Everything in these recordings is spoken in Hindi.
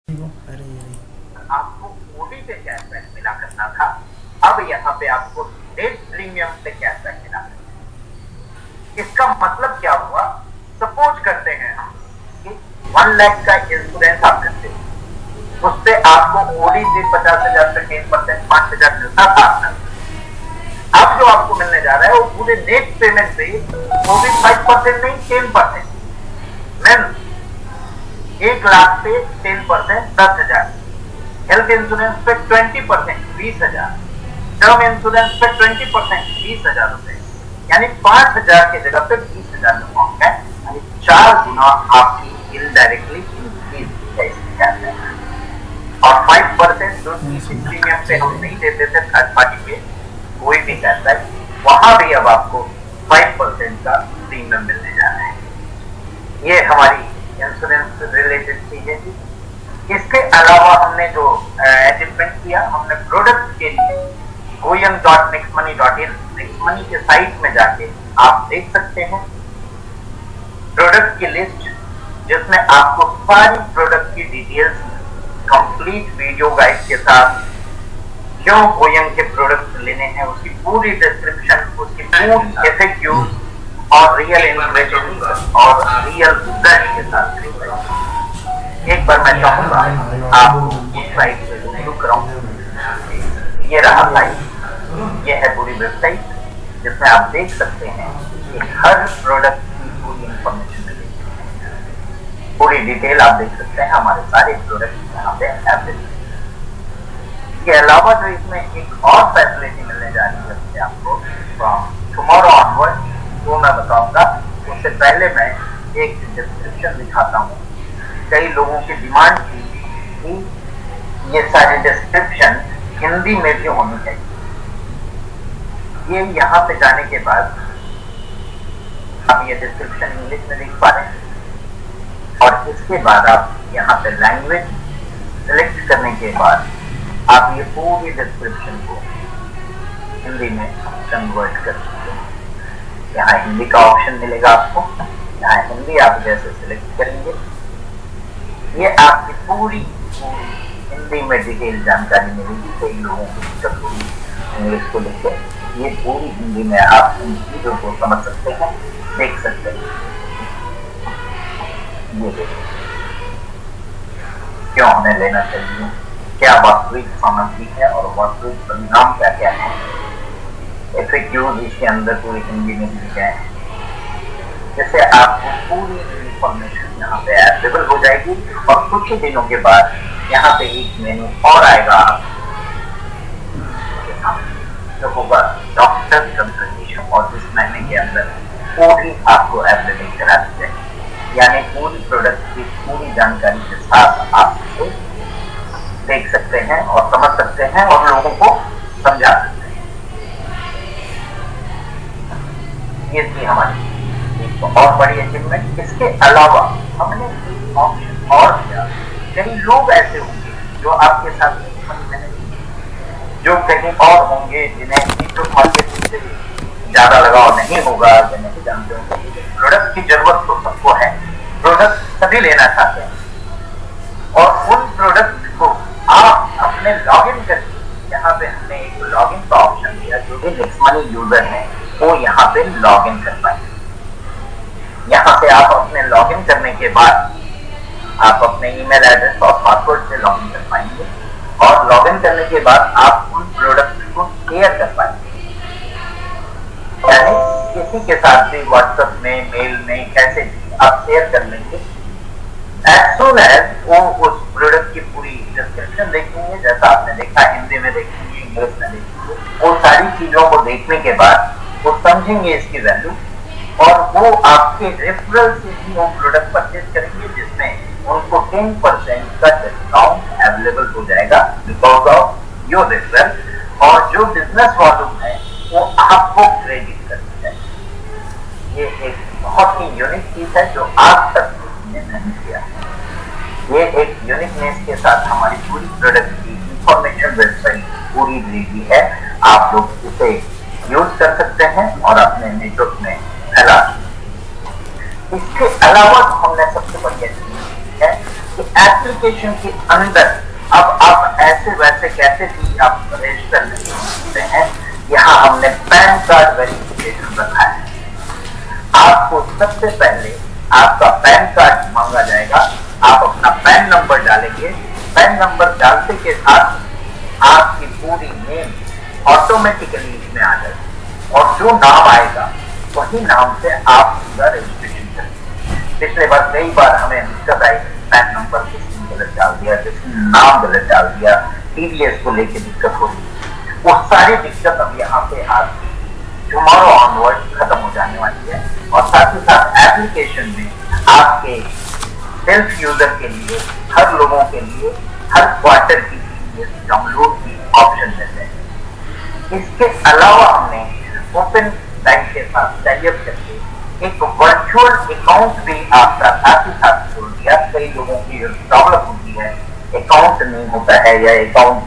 अरे आपको ओडी पे कैशबैक मिला करना था, अब यहाँ पे आपको नेट प्रीमियम पे कैशबैक मिला करना। इसका मतलब क्या हुआ? सपोज करते हैं हम कि 1 लाख का इंश्योरेंस आप करते हैं, उस पे आपको ओडी से 50,000 से 10% 5,000 मिलता था। अब जो आपको मिलने जा रहा है वो पूरे नेट पेमेंट पे, वो भी 5% नहीं 10%। मैम 1 लाख पे 10% 10,000, हेल्थ इंश्योरेंस पे 20% 20,000, टर्म इंश्योरेंस पे 20% 20,000 रुपए, यानी 5,000 की जगह पे 20,000 अमाउंट है, यानी 4 गुना आपकी इनडायरेक्टली इंक्रीज है। और 5% जो प्रीमियम पे हम नहीं देते थे थर्ड पार्टी पे कोई भी कहता है, वहां भी अब आपको 5% का प्रीमियम मिलने जा रहा है। ये हमारी इंश्योरेंस रिलेटेड चीजें थी। इसके अलावा हमने जो अचीवमेंट किया, हमने प्रोडक्ट के लिए goyam.nextmoney.in नेक्स्टमनी के साइट में जाके आप देख सकते हैं प्रोडक्ट की लिस्ट, जिसमें आपको सारी प्रोडक्ट की डिटेल्स कंप्लीट वीडियो गाइड के साथ, क्यों गोयम के प्रोडक्ट लेने हैं उसकी पूरी डिस्क्रिप्शन, उसकी पूरी FAQs और रियल इन्फॉर्मेशन और रियल रिजल्ट के साथ। एक बार मैं चाहूंगा आपको उस साइट से शुरू कराऊं। ये रहा साइट, ये है पूरी वेबसाइट, जिसमें आप देख सकते हैं कि हर प्रोडक्ट की पूरी इंफॉर्मेशन मिलेगी, पूरी डिटेल आप देख सकते हैं। हमारे सारे प्रोडक्ट यहाँ पे अवेलेबल। इसके अलावा जो इसमें एक और फैसिलिटी मिलने जा रही है आपको फ्रॉम टुमारो ऑनवर्ड, वो मैं बताऊंगा। उससे पहले मैं एक डिस्क्रिप्शन दिखाता हूँ। कई लोगों की डिमांड थी कि ये सारी डिस्क्रिप्शन हिंदी में भी होनी चाहिए। ये यहाँ पे जाने के बाद आप ये डिस्क्रिप्शन इंग्लिश में देख पा रहे हैं, और इसके बाद आप यहाँ पे लैंग्वेज सिलेक्ट करने के बाद आप ये पूरी डिस्क्रिप्शन को हिंदी में कन्वर्ट कर सकते हैं। यहाँ हिंदी का ऑप्शन मिलेगा आपको, यहाँ हिंदी आप जैसे सिलेक्ट करेंगे, ये आपकी पूरी हिंदी में डिटेल जानकारी मिलेगी। कई लोगों को दिक्कत होगी इंग्लिश को लेकर, ये पूरी हिंदी में आप इन चीजों को समझ सकते हैं, देख सकते हैं। ये देखिए क्यों हमें लेना चाहिए, क्या वास्तविक सामग्री है और वास्तविक परिणाम क्या क्या है। FAQs इसके अंदर पूरी हिंदी में दी गए हैं, जिससे आपको पूरी इंफॉर्मेशन यहाँ पे अवेलेबल हो जाएगी। और कुछ ही दिनों के बाद यहाँ पे एक मेनू और आएगा जो होगा डॉक्टर कंसल्टेशन, और इस महीने के अंदर पूरी आपको अवेलेबल करा दी जाएगी, यानी पूरी प्रोडक्ट की पूरी जानकारी के साथ आप देख सकते हैं और समझ सकते हैं और लोगों को समझा सकते हैं। ये थी हमारी एक तो और बड़ी अचीवमेंट। इसके अलावा हमने एक ऑप्शन और दिया। कई लोग ऐसे होंगे जो आपके साथ नहीं, जो कहीं और होंगे जिन्हें नेटवर्क मार्केटिंग से ज्यादा लगाव नहीं होगा, या नहीं जानते होंगे। प्रोडक्ट की जरूरत तो सबको है, प्रोडक्ट सभी लेना चाहते हैं, और उन प्रोडक्ट को आप अपने लॉगिन करके, यहाँ पे हमने एक लॉगिन का ऑप्शन दिया, जो भी नेक्स्टमनी यूजर है वो यहाँ पे लॉगिन कर पाएंगे। यहाँ से आप अपने लॉगिन करने के बाद आप अपने ईमेल एड्रेस और पासवर्ड से लॉगिन कर पाएंगे, और लॉगिन करने के बाद आप उन प्रोडक्ट को शेयर कर पाएंगे, यानी किसी के साथ भी व्हाट्सएप में, मेल में, कैसे भी आप शेयर कर लेंगे। एज सुन एज वो उस प्रोडक्ट की पूरी डिस्क्रिप्शन देखेंगे, जैसा आपने देखा हिंदी में देखेंगे, इंग्लिश में देखेंगे, वो सारी चीजों को देखने के बाद वो समझेंगे इसकी वैल्यू, और वो आपके रेफरल से भी वो प्रोडक्ट परचेज करेंगे, जिसमें उनको 10% का डिस्काउंट अवेलेबल हो जाएगा बिकॉज ऑफ योर रेफरल, और जो बिजनेस वॉल्यूम है वो आपको क्रेडिट करनी चाहिए। ये एक बहुत ही यूनिक चीज है जो आज तक किसी ने नहीं किया। ये एक यूनिकनेस के साथ हमारी पूरी प्रोडक्ट की इंफॉर्मेशन वेबसाइट पूरी रेडी है। आप लोग इसे यूज कर सकते हैं और अपने नेटवर्क में फैला। इसके अलावा हमने सबसे बढ़िया चीज है कि एप्लीकेशन के अंदर अब आप ऐसे वैसे कैसे भी आप रजिस्टर नहीं सकते हैं। यहाँ हमने पैन कार्ड वेरिफिकेशन रखा है। आपको सबसे पहले आपका पैन कार्ड मांगा जाएगा, आप अपना पैन नंबर डालेंगे। पैन नंबर डालते के साथ आपकी पूरी नेम ऑटोमेटिकली इसमें आ जाएगी और जो नाम आएगा वही नाम से आप पूरा रजिस्ट्रेशन करेंगे। पिछले बार कई बार हमें दिक्कत आई, पैन नंबर किसी गलत डाल दिया, किसी नाम गलत डाल दिया, टीडीएस को लेके दिक्कत हो रही। वो सारी दिक्कत अब यहाँ पे आपकी टुमारो ऑनवर्ड खत्म हो जाने वाली है। और साथ ही साथ एप्लीकेशन में आपके सेल्फ यूजर के लिए, हर लोगों के लिए हर क्वार्टर की डाउनलोड की ऑप्शन देते हैं। इसके अलावा हमने ओपन बैंक के साथ टाइप करके एक वर्चुअल अकाउंट भी आपका साथ ही साथ खोल दिया। कई लोगों की प्रॉब्लम होती है, अकाउंट नहीं होता है या अकाउंट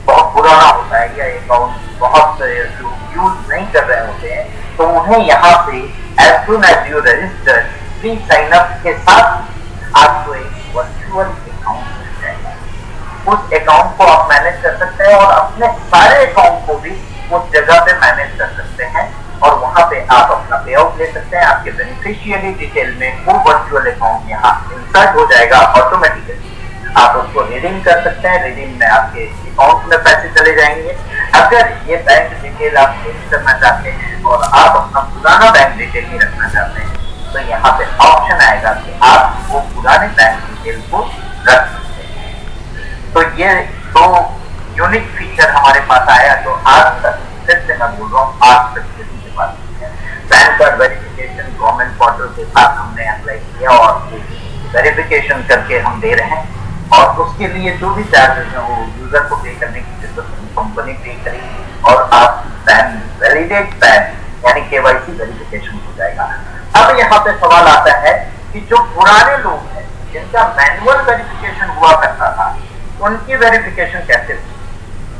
बहुत पुराना होता है या अकाउंट बहुत यूज नहीं कर रहे होते हैं, तो उन्हें यहाँ से as soon as you register free sign up के साथ आपको एक वर्चुअल अकाउंट मिल जाएगा। उस अकाउंट को आप मैनेज कर सकते हैं और अपने सारे अकाउंट को भी उस जगह पे मैनेज कर सकते हैं और वहां पे आप अपना पे आउट ले सकते हैं। आपके बेनिफिशियरी डिटेल में वो वर्चुअल अकाउंट यहाँ इंसर्ट हो जाएगा ऑटोमेटिकली। आप उसको रिडीम कर सकते हैं, रिडीम में आपके अकाउंट में पैसे चले जाएंगे। अगर ये बैंक डिटेल आप चेंज करना चाहते हैं और आप अपना पुराना बैंक डिटेल नहीं रखना चाहते हैं, तो यहाँ पे ऑप्शन आएगा कि आप वो पुराने बैंक डिटेल को रख सकते हैं। तो ये दो यूनिक फीचर हमारे पास आया जो आज तक, फिर से मैं बोल रहा हूँ, आज तक किसी के पास नहीं है। Pan card verification government portal के साथ हमने अप्लाई किया और वेरिफिकेशन करके हम दे रहे हैं और उसके लिए जो भी चार्जेस है वो यूजर को पे करने की जरूरत नहीं, कंपनी पे करेगी और आप पैन वैलिडेट पैन यानी केवाईसी वेरिफिकेशन हो जाएगा। अब यहाँ पे सवाल आता है कि जो पुराने लोग हैं जिनका मैनुअल वेरिफिकेशन हुआ करता था, उनकी वेरिफिकेशन कैसे होगी?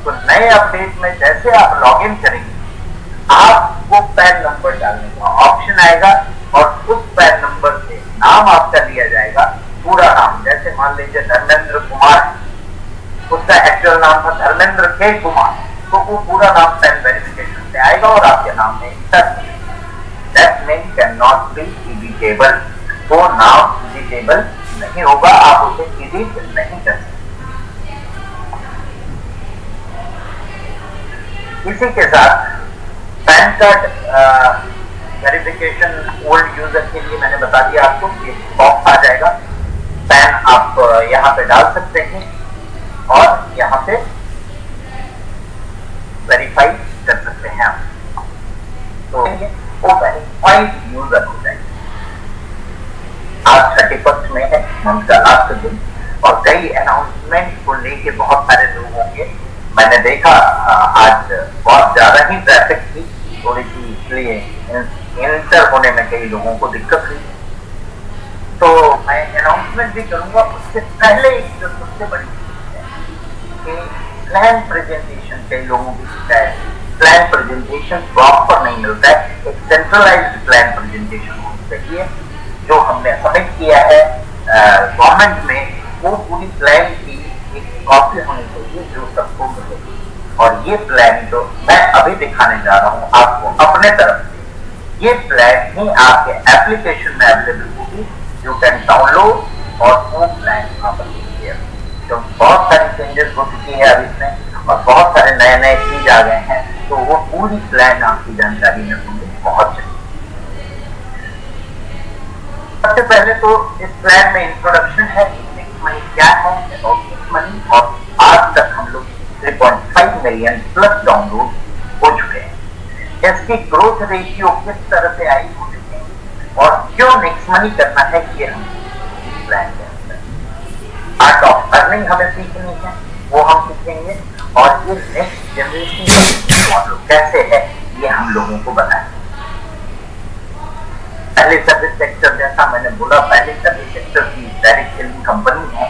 तो नए अपडेट में जैसे आप लॉग इन करेंगे, आपको पैन नंबर डालने का ऑप्शन आएगा और उस पैन नंबर से नाम आपका लिया जाएगा, पूरा नाम। जैसे मान लीजिए धर्मेंद्र कुमार, उसका एक्चुअल नाम था धर्मेंद्र के कुमार, तो वो पूरा नाम पैन वेरिफिकेशन से आएगा और आपके नाम में that name can not be editable. वो नाम एडिटेबल नहीं होगा, आप उसे एडिट नहीं कर सकते। इसी के साथ pan card verification old user के लिए मैंने बता दिया आपको, ये बॉक्स आ जाएगा। पैन आप यहाँ पे डाल सकते हैं और यहाँ पे वेरीफाई कर सकते हैं आप, तो वो वेरीफाइड यूजर हो जाएंगे। आज 31 में है, मंथ का लास्ट दिन, और कई अनाउंसमेंट को लेके बहुत सारे लोगों के मैंने देखा आज बहुत ज्यादा ही ट्रैफिक थी थोड़ी सी, इसलिए इंटर होने में कई लोगों को दिक्कत हुई। तो मैं अनाउंसमेंट भी करूंगा। उससे पहले एक जो सबसे बड़ी चीज है कि प्लान प्रेजेंटेशन, कई लोगों की शिकायत, प्लान प्रेजेंटेशन प्रॉपर नहीं मिलता है। एक सेंट्रलाइज्ड प्लान प्रेजेंटेशन होनी चाहिए जो हमने सबमिट किया है गवर्नमेंट में, वो पूरी प्लान की एक कॉपी होनी चाहिए जो सबको मिलेगी। और ये प्लान जो मैं अभी दिखाने जा रहा हूँ आपको अपने तरफ से, ये प्लान ही आपके एप्लीकेशन में अवेलेबल होगी। यू कैन डाउनलोड और वो प्लान यहाँ पर देखिए, तो बहुत सारी चेंजेस हो चुकी है अब इसमें और बहुत सारे नए नए चीज आ गए हैं, तो वो पूरी प्लान आपकी जानकारी में पहुंच जाएगी। सबसे पहले तो इस प्लान में इंट्रोडक्शन है, नेक्स्ट मनी क्या है और नेक्स्ट मनी, और आज तक हम लोग 3.5 मिलियन प्लस डाउनलोड हो चुके हैं। इसकी ग्रोथ रेशियो किस तरह से आई हो चुकी है और क्यों नेक्स्ट मनी करना है, ये हम प्लान के अंदर आर्ट ऑफ अर्निंग हमें सीखनी है, वो हम सीखेंगे। और ये नेक्स्ट जनरेशन मॉडल कैसे है ये हम लोगों को बताएंगे। पहले सर्विस सेक्टर, जैसा मैंने बोला, पहले सर्विस सेक्टर की डायरेक्ट सेलिंग कंपनी है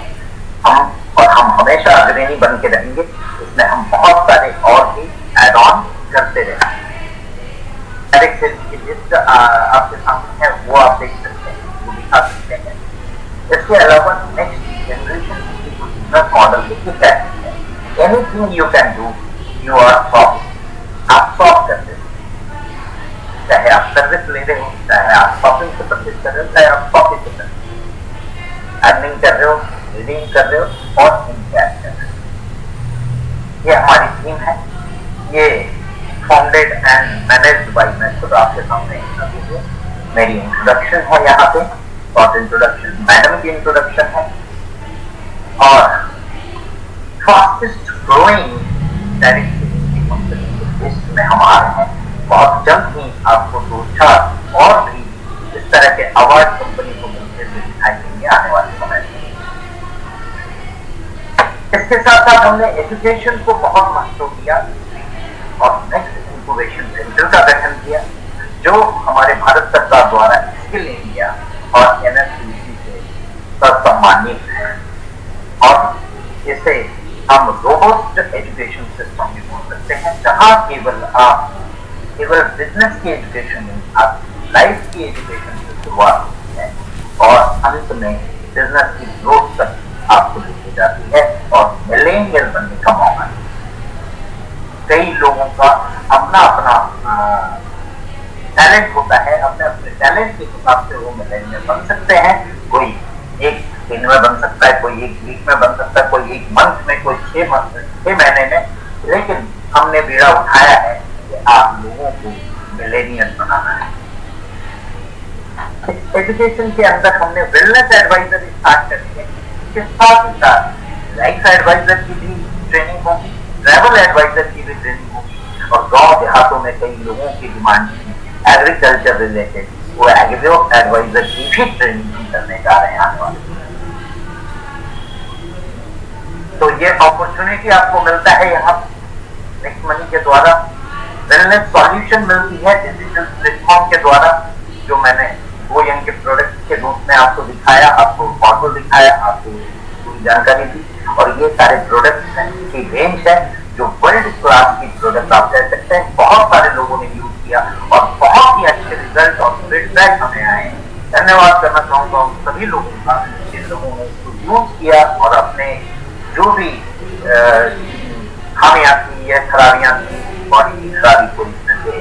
हम, और हम हमेशा अग्रणी बन के रहेंगे। इसमें हम बहुत सारे और भी एड ऑन करते रहेंगे। डायरेक्ट सेलिंग की लिस्ट आपके सामने है, वो आप देख सकते हैं, वो दिखा सकते हैं। इसके अलावा नेक्स्ट जनरेशन मॉडल देखिए कैसे है। Anything you can do, you are soft, आप सॉफ्ट करते हो, चाहे आप सर्विस ले रहे हो, चाहे आप शॉपिंग से परचेज कर रहे हो, चाहे आप शॉपिंग से कर रहे हो, अर्निंग कर रहे हो, रीडिंग कर रहे हो और इनकैश कर रहे हो। ये हमारी टीम है, ये फाउंडेड एंड मैनेज्ड बाय मैं खुद आपके सामने मेरी इंट्रोडक्शन है यहाँ पे, शॉर्ट इंट्रोडक्शन, मैडम की इंट्रोडक्शन है और फास्टेस्ट ग्रोइंग डायरेक्टली कंपनी के लिस्ट में हम आ रहे हैं। बहुत जल्द ही आपको 2-4 और भी इस तरह के अवार्ड कंपनी को मिलते हुए दिखाई देंगे आने वाले समय में। इसके साथ साथ हमने एजुकेशन को बहुत महत्व दिया और नेक्स्ट इंक्यूबेशन सेंटर का गठन किया, जो हमारे भारत सरकार द्वारा स्किल इंडिया और एनएसडीसी से सम्मानित है और इसे हम रोबोस्ट एजुकेशन सिस्टम भी बोल सकते हैं, जहां केवल बिजनेस की एजुकेशन नहीं, आप लाइफ की एजुकेशन से शुरुआत होती है और अंत में बिजनेस की ग्रोथ तक आपको लेके जाती है और मिलेनियल बनने का मौका है। कई लोगों का अपना टैलेंट होता है, अपने अपने टैलेंट के हिसाब से वो मिलेनियल बन सकते हैं। कोई एक दिन में बन सकता है, कोई एक वीक में बन सकता है, कोई एक मंथ में, कोई 6 महीने में, लेकिन हमने बीड़ा उठाया है कि आप लोगों को मिलेनियल बनाना है। एजुकेशन के अंदर हमने वेलनेस एडवाइजर स्टार्ट कर दिया, इसके साथ ही साथ लाइफ एडवाइजर की भी ट्रेनिंग होगी, ट्रैवल एडवाइजर की भी ट्रेनिंग होगी और गांव देहातों में कई लोगों की डिमांड एग्रीकल्चर रिलेटेड, वो एग्रो एडवाइजर की भी ट्रेनिंग करने जा रहे हैं आने वाले। तो ये अपॉर्चुनिटी आपको मिलता है यहाँ नेक्स्ट मनी के द्वारा। वेलनेस सॉल्यूशन मिलती है डिजिटल प्लेटफॉर्म के द्वारा, जो मैंने गोयंग के प्रोडक्ट के रूप में आपको दिखाया, आपको फोटो दिखाया, आपको पूरी जानकारी दी और ये सारे प्रोडक्ट्स हैं की रेंज है जो वर्ल्ड क्लास की प्रोडक्ट आप कह सकते हैं। बहुत सारे लोगों ने यूज किया और बहुत ही अच्छे रिजल्ट और फीडबैक हमें आए। धन्यवाद करना चाहूंगा उन सभी लोगों का जिन लोगों ने इसको यूज किया और अपने जो भी खामियां थी या खराबियां थी, बॉडी की खराबी को इसमें से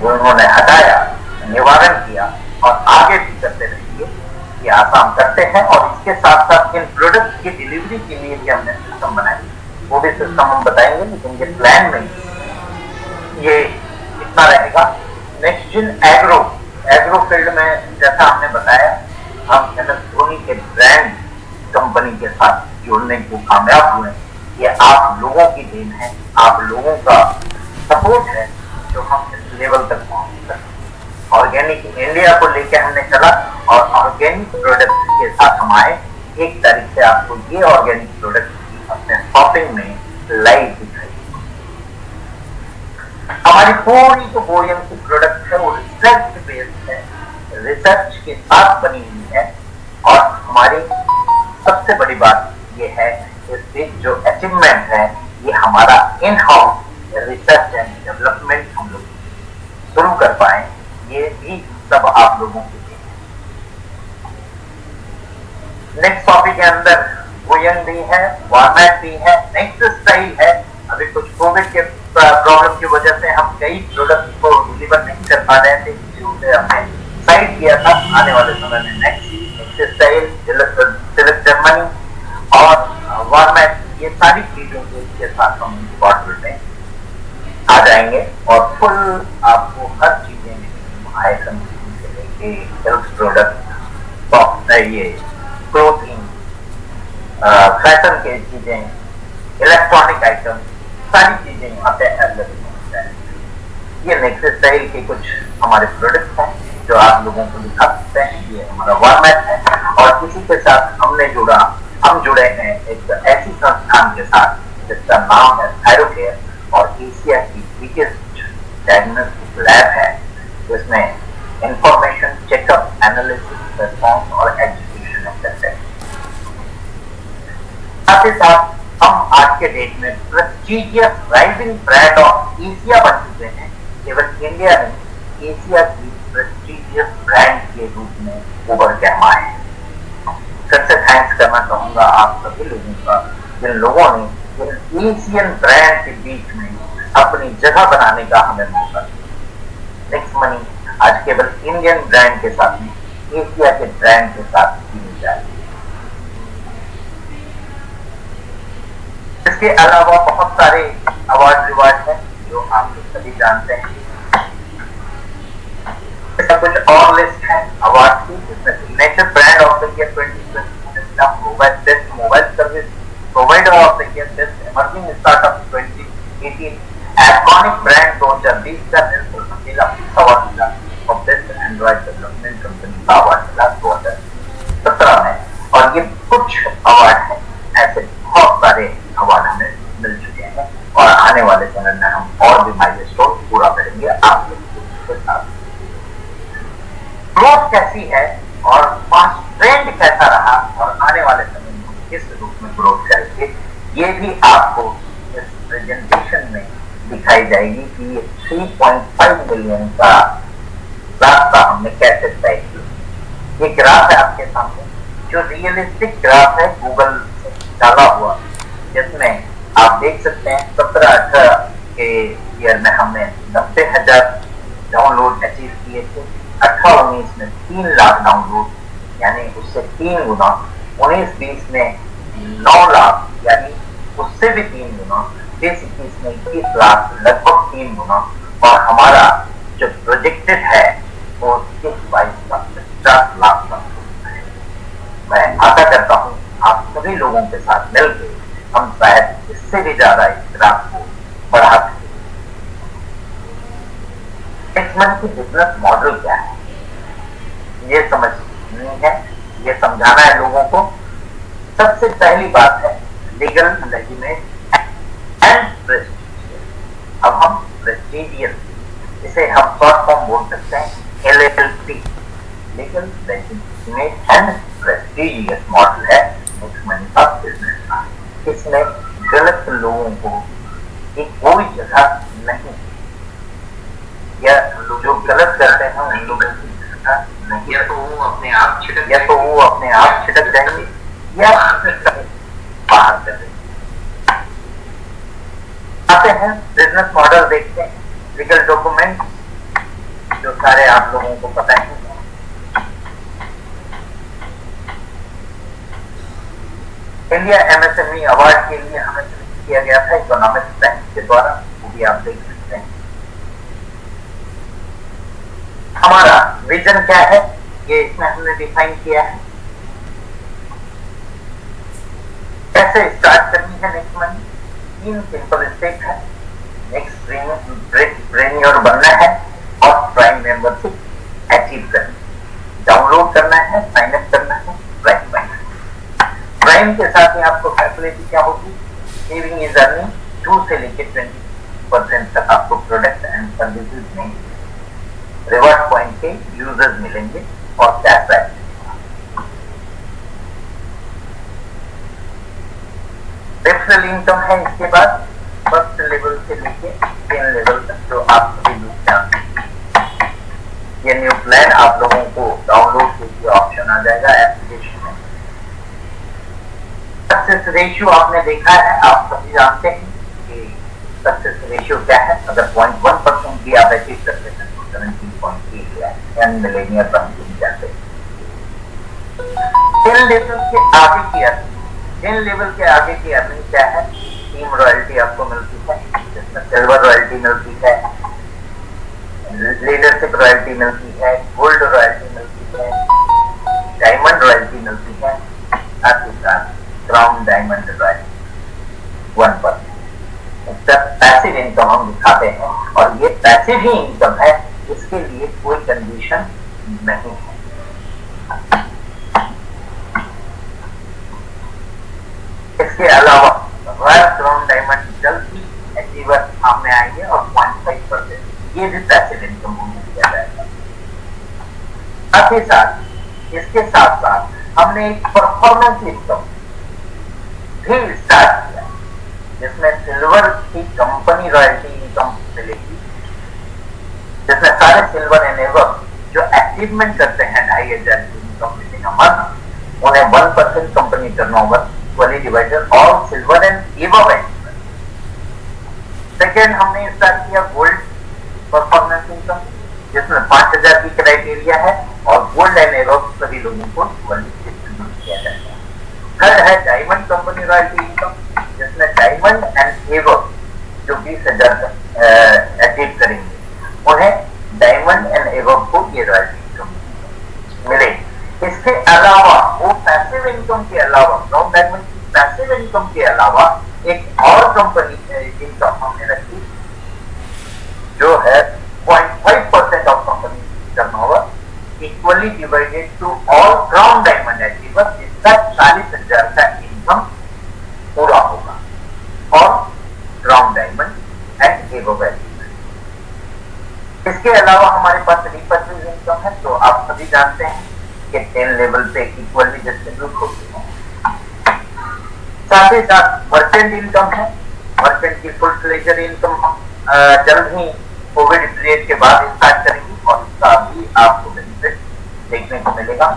वो उन्होंने हटाया, निवारण किया और आगे भी करते रहिए, ये आसान करते हैं। और इसके साथ साथ इन प्रोडक्ट की डिलीवरी के लिए भी हमने सिस्टम बनाए, वो भी सिस्टम हम बताएंगे, लेकिन ये प्लान में ये इतना रहेगा। नेक्स्ट जिन एग्रो फील्ड में जैसा हमने बताया, हम MS धोनी के ब्रांड कंपनी के साथ जुड़ने को कामयाब हुए। ये आप लोगों की देन है, आप लोगों का सपोर्ट है जो हम इस लेवल तक पहुंच सके। ऑर्गेनिक इंडिया को लेकर हमने चला और ऑर्गेनिक प्रोडक्ट के साथ हम आए। 1 तारीख से आपको ये ऑर्गेनिक प्रोडक्ट अपने शॉपिंग में लाइव दिखाई। हमारी पूरी जो गोयंग की प्रोडक्ट है वो रिसर्च बेस्ड है, रिसर्च के साथ बनी हुई है और हमारी सबसे बड़ी बात ये है इसकी जो अचीवमेंट है, ये हमारा in house research and development हम लोग शुरू कर पाए, ये भी सब आप लोगों के लिए। नेक्स्ट टॉपिक के अंदर गोयंग भी है, वॉर्मेट भी है, नेक्स्ट स्टाइल है। अभी कुछ कोविड के प्रॉब्लम की वजह से हम कई प्रोडक्ट को डिलीवर नहीं कर पा रहे थे, इसलिए हमने साइड किया था। आने वाले समय में नेक्स्ट स्टाइल, सिविक जर्मनी और वॉर्मेट, ये सारी चीजों के साथ हम स्पॉट में आ जाएंगे और फुल आपको हर चीजें आइटम से लेके हेल्थ प्रोडक्ट, ये क्लोथिंग, फैशन के चीजें, इलेक्ट्रॉनिक आइटम, सारी चीजें यहाँ पे अवेलेबल हो जाएंगी। ये नेक्स्ट स्टाइल के कुछ हमारे प्रोडक्ट्स हैं जो आप लोगों को दिखा सकते हैं। ये हमारा वॉर्मेट है और इसी के साथ हम जुड़े हैं एक ऐसी संस्थान के साथ जिसका नाम है थायरोकेयर और एशिया की बिगेस्ट डायग्नोस्टिक लैब है, जिसमें इंफॉर्मेशन, चेकअप, एनालिसिस, रिस्पॉन्स और एजुकेशन है। साथ ही साथ हम आज के डेट में prestigious rising brand of Asia बन चुके हैं। केवल इंडिया नहीं, एशिया की प्रेस्टीजियस ब्रांड के रूप में उभर के हम आए। फिर से थैंक्स करना चाहूंगा आप सभी लोगों का जिन लोगों ने इन एशियन ब्रांड के बीच में अपनी जगह बनाने का हमें मौका दिया। नेक्स्ट मनी आज केवल इंडियन ब्रांड के साथ नहीं, एशिया के ब्रांड के साथ की जाए। इसके अलावा बहुत सारे अवार्ड रिवार्ड हैं जो आप लोग सभी जानते हैं। ऐसा कुछ और लिस्ट है अवार्ड की, जिसमें signature brand of the year 2020, mobile best mobile service provider of the year, best emerging startup 2018, iconic brand 2020 का नेल्सन मंडेला पीस अवार्ड मिला और बेस्ट एंड्रॉइड डेवलपमेंट कंपनी का अवार्ड मिला 2017 में। और ये कुछ अवार्ड है, ऐसे बहुत सारे अवार्ड हमें मिल चुके हैं और आने वाले समय में हम और भी माइलस्टोन पूरा करेंगे आप लोगों के साथ। ग्रोथ कैसी है और पास्ट ट्रेंड कैसा रहा और आने वाले समय में किस रूप में ग्रोथ करेंगे, ये भी आपको इस प्रेजेंटेशन में दिखाई जाएगी कि ये 3.5 मिलियन का रास्ता हमने कैसे तय किया। ये ग्राफ है आपके सामने, जो रियलिस्टिक ग्राफ है गूगल से डाला हुआ, जिसमें आप देख सकते हैं 17-18 के ईयर में हमने 90,000 डाउनलोड अचीव किए थे, 18-19 में 3 लाख डाउनलोड, यानी उससे 3 गुना, 19-20 में 9 लाख, यानी उससे भी 3 गुना, 20-21 में 21 लाख, लगभग 3 गुना, और हमारा जो प्रोजेक्टेड है वो 22 लाख 50 लाख का है। मैं आशा करता हूँ आप सभी लोगों के साथ मिलकर हम शायद इससे भी ज्यादा इस ग्राफ को बढ़ा सकें। की बिजनेस मॉडल क्या है ये समझनी है, ये समझाना है लोगों को। सबसे पहली बात है लीगल, लेजिटिमेट एंड प्रेस्टिजियस। अब हम प्रेस्टिजियस, इसे हम शॉर्ट फॉर्म बोल सकते हैं LLP, legal, legitimate and prestigious model है नेक्स्ट मनी का बिजनेस का। इसमें गलत लोगों को कोई जगह नहीं, या जो गलत करते हैं उन लोगों की जगह नहीं, या तो वो अपने आप छिटक जाएंगे या बाहर कर देंगे। आते हैं बिजनेस मॉडल देखते हैं। लीगल डॉक्यूमेंट जो सारे आप लोगों को पता है, इंडिया MSME अवार्ड के लिए हमें सिलेक्ट किया गया था इकोनॉमिक टाइम्स के द्वारा, वो भी आप देख सकते हैं। हमारा विजन क्या है ये इसमें हमने डिफाइन किया है, कैसे स्टार्ट करनी है नेक्स्ट मनी। 3 सिंपल स्टेप है, नेक्स्ट ट्रेनियर बनना है और प्राइम मेंबरशिप अचीव करनी, डाउनलोड करना है, साइन अप करना है, प्राइम बनना है। प्राइम के साथ ही आपको फैसिलिटी क्या होगी, सेविंग इज अर्निंग 2 से लेकर 20% तक आपको प्रोडक्ट एंड सर्विसेज में रिवॉर्ड पॉइंट के यूजर्स मिलेंगे और कैशबैक। रेफरल इनकम है इसके बाद फर्स्ट लेवल से लेके 10 लेवल तक, जो आप सभी लोग जानते हैं। ये न्यू प्लान आप लोगों को डाउनलोड के लिए ऑप्शन आ जाएगा एप्लीकेशन में। सक्सेस रेशियो आपने देखा है, आप सभी जानते हैं कि सक्सेस रेशियो क्या है। अगर 0.1% भी आप अचीव करते हैं तो 17.8 है, मिलेनियर बन जाते हैं। 10 लेवल के आगे की अर्निंग, 10 लेवल के आगे की अर्निंग क्या है, टीम रॉयल्टी आपको मिलती है, जिसमें सिल्वर रॉयल्टी मिलती है, लीडरशिप रॉयल्टी मिलती है, गोल्ड रॉयल्टी मिलती है, डायमंड रॉयल्टी मिलती है, साथ ही साथ crown diamond royalty 1%। Passive income हम दिखाते हैं और ये पैसिव ही इनकम है, इसके लिए कोई कंडीशन नहीं है। इसके अलावा रॉयल क्राउन डायमंड जल्द ही अचीवर सामने आएंगे और 0.5% ये भी पैसिव इनकम हमें दिया जाएगा। साथ ही साथ इसके साथ साथ हमने एक परफॉर्मेंस इनकम भी स्टार्ट किया, जिसमें सिल्वर की कंपनी रॉयल्टी इनकम मिलेगी, जिसमें सारे सिल्वर एनेबल जो अचीवमेंट करते हैं 2500 की इनकम मिलेगा मंथ, उन्हें 1% company turnover equally divided all silver and above element. Second हमने स्टार्ट किया गोल्ड परफॉर्मेंस इनकम, जिसमें 5000 की क्राइटेरिया है और गोल्ड एंड एबव सभी लोगों को इक्वली डिस्ट्रीब्यूट किया जाएगा। थर्ड है डायमंड कंपनी रॉयल्टी इनकम, जिसमें डायमंड एंड एबव जो 20,000 अचीव करेंगे उन्हें डायमंड एंड एबव को ये रॉयल्टी इनकम मिले। इसके अलावा वो पैसिव इनकम के अलावा, नॉन डायमंड की पैसिव इनकम के अलावा एक और कंपनी इनकम हमने रखी जो है 0.5% of company turnover equally divided to all crown diamond achievers, जिसका 40,000 का इनकम पूरा होगा और crown diamond and above element. इसके अलावा हमारे पास रिपर्चेज इनकम है, तो आप सभी जानते हैं कि 10 लेवल पे इक्वली डिस्ट्रीब्यूट होती है। साथ ही साथ मर्चेंट इनकम है, मर्चेंट की फुल फ्लेजर इनकम जल्द ही कोविड पीरियड के बाद स्टार्ट करेंगे और इसका भी आपको बेनिफिट देखने को मिलेगा।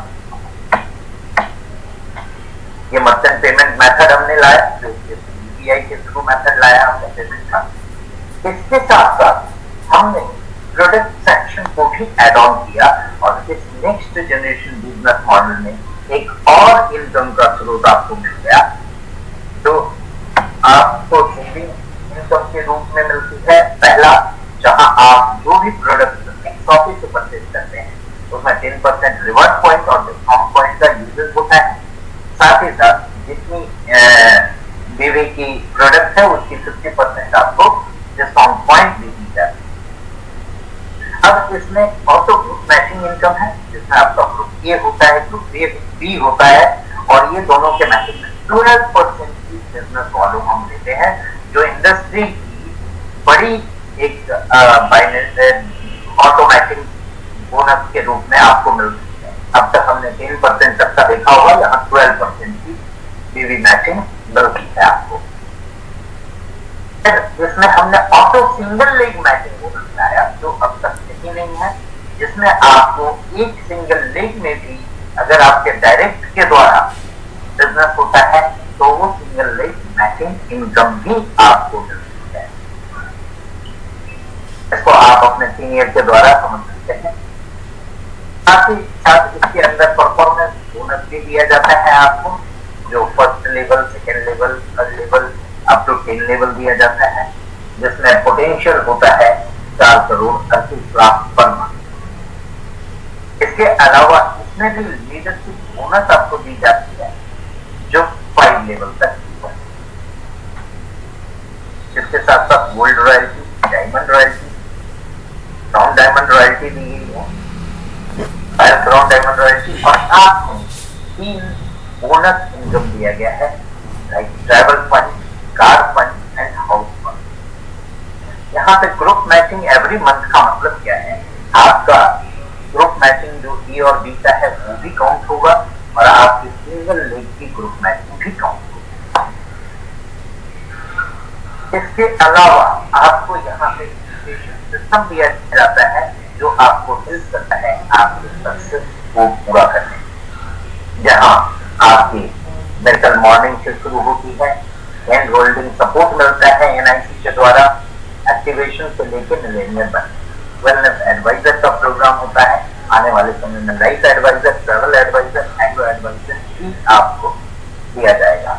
ये मर्चेंट पेमेंट मेथड हमने लाया, जो यूपीआई के थ्रू मेथड लाया हमने पेमेंट का। इसके साथ साथ हमने प्रोडक्ट सेक्शन को भी एड ऑन किया और इस नेक्स्ट जनरेशन बिजनेस मॉडल में एक और इनकम का स्रोत आपको मिल गया, जो आपको सेविंग इनकम के रूप में मिलती है। पहला, जहां आप जो भी प्रोडक्ट शॉपिंग से परचेज करते हैं उसमें 10% रिवर्स पॉइंट और डिस्काउंट पॉइंट का यूजेस होता है। साथ ही साथ जितनी बीवी की प्रोडक्ट है उसकी 50% आपको डिस्काउंट पॉइंट भी दी जाती है। अब इसमें ऑटो ग्रुप मैचिंग इनकम है, जिसमें आपका ग्रुप ए होता है, ग्रुप बी होता है और ये दोनों के मैचिंग में 12% की बिजनेस वॉल्यूम हम देते हैं, जो इंडस्ट्री की बड़ी एक ऑटोमेटिक बोनस के रूप में आपको मिलती है। अब तक हमने 10% तक का देखा होगा, यहाँ 12% की बीवी मैचिंग मिलती है आपको। इसमें हमने auto single leg matching bonus लाया, जो अब तक ही नहीं है, जिसमें आपको एक सिंगल लेग में भी अगर आपके डायरेक्ट के द्वारा बिजनेस होता है तो वो सिंगल लेग मैचिंग इनकम भी आपको मिलती है। इसको आप अपने सीनियर के द्वारा समझ सकते हैं। साथ ही साथ इसके अंदर परफॉर्मेंस बोनस भी दिया जाता है आपको, जो first level, second level, third level up to 10 level दिया जाता है, जिसमें पोटेंशियल होता है 4,38,00,000 पर मंथ। इसके अलावा इसमें भी लीडरशिप बोनस आपको दी जाती है, जो 5 लेवल तक दी जाती है। इसके साथ साथ gold royalty, diamond royalty, crown diamond royalty दी गई है, क्राउन डायमंड रॉयल्टी और साथ में 3 बोनस इनकम दिया गया है, like travel fund, car fund and house fund. यहाँ पे ग्रुप मैचिंग एवरी मंथ का मतलब क्या है, आपका ग्रुप मैचिंग जो ए और बी का है वो भी काउंट होगा और आपकी सिंगल लेग की ग्रुप मैचिंग भी काउंट होगा। इसके अलावा आपको यहाँ पे सिस्टम दिया जाता है जो आपको हेल्प करता है आपके सक्सेस को पूरा करने में, जहाँ आपकी मेडिकल मॉर्निंग से शुरू होती है, हैंड होल्डिंग सपोर्ट मिलता है एनआईसी के द्वारा, एक्टिवेशन से लेकर मिलेनियर तक, वेलनेस एडवाइजर का प्रोग्राम होता है, आने वाले समय में life adviser, travel adviser, agro adviser भी आपको दिया जाएगा।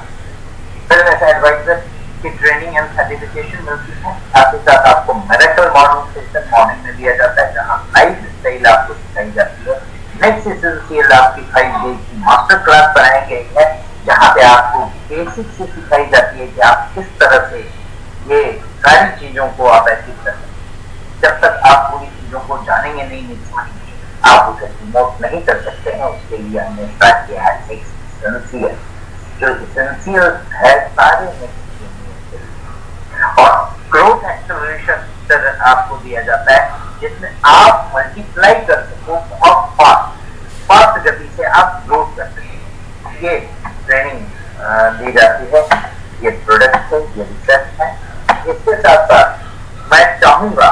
वेलनेस एडवाइजर की ट्रेनिंग एंड सर्टिफिकेशन मिलती है। साथ ही साथ आपको मेडिकल मॉर्निंग सेशन मॉर्निंग में दिया जाता है, जहाँ लाइफ स्टाइल आपको सिखाई जाती है। नेक्स्ट एसेंशियल आपकी 5 डे की मास्टर क्लास बनाई गई है, जहाँ पे आपको बेसिक से सिखाई जाती है कि आप किस तरह से ये सारी चीजों को आप अचीव कर सकते हैं। जब तक आप पूरी चीजों को जानेंगे नहीं समझेंगे, आप उसे प्रमोट नहीं कर सकते हैं। उसके लिए हमने स्टार्ट किया है एसेंशियल, जो एसेंशियल है सारे और ग्रोथ एक्सेलरेशन आपको दिया जाता है, जिसमें आप मल्टीप्लाई कर सको बहुत फास्ट गति से आप ग्रोथ कर सकें। ये ट्रेनिंग दी जाती है, ये प्रोडक्ट है, ये रिसर्च है। इसके साथ साथ मैं चाहूंगा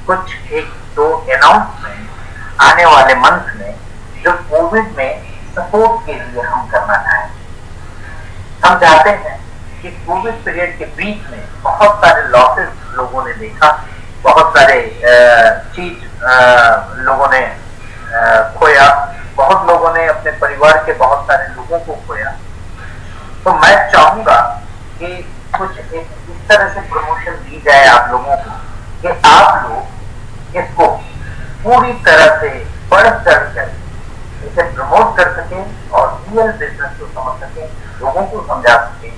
कुछ 1-2 अनाउंसमेंट आने वाले मंथ में जो कोविड में सपोर्ट के लिए हम करना चाहें। हम हम चाहते हैं कि कोविड पीरियड के बीच में बहुत सारे लॉसेस लोगों ने देखा, बहुत सारे चीज लोगों ने खोया, बहुत लोगों ने अपने परिवार के बहुत सारे लोगों को खोया। तो मैं चाहूंगा कि कुछ इस तरह से प्रमोशन दी जाए आप लोगों को कि आप लोग इसको पूरी तरह से बढ़ चढ़ कर इसे प्रमोट कर सकें और रियल बिजनेस को समझ सकें, लोगों को समझा सकें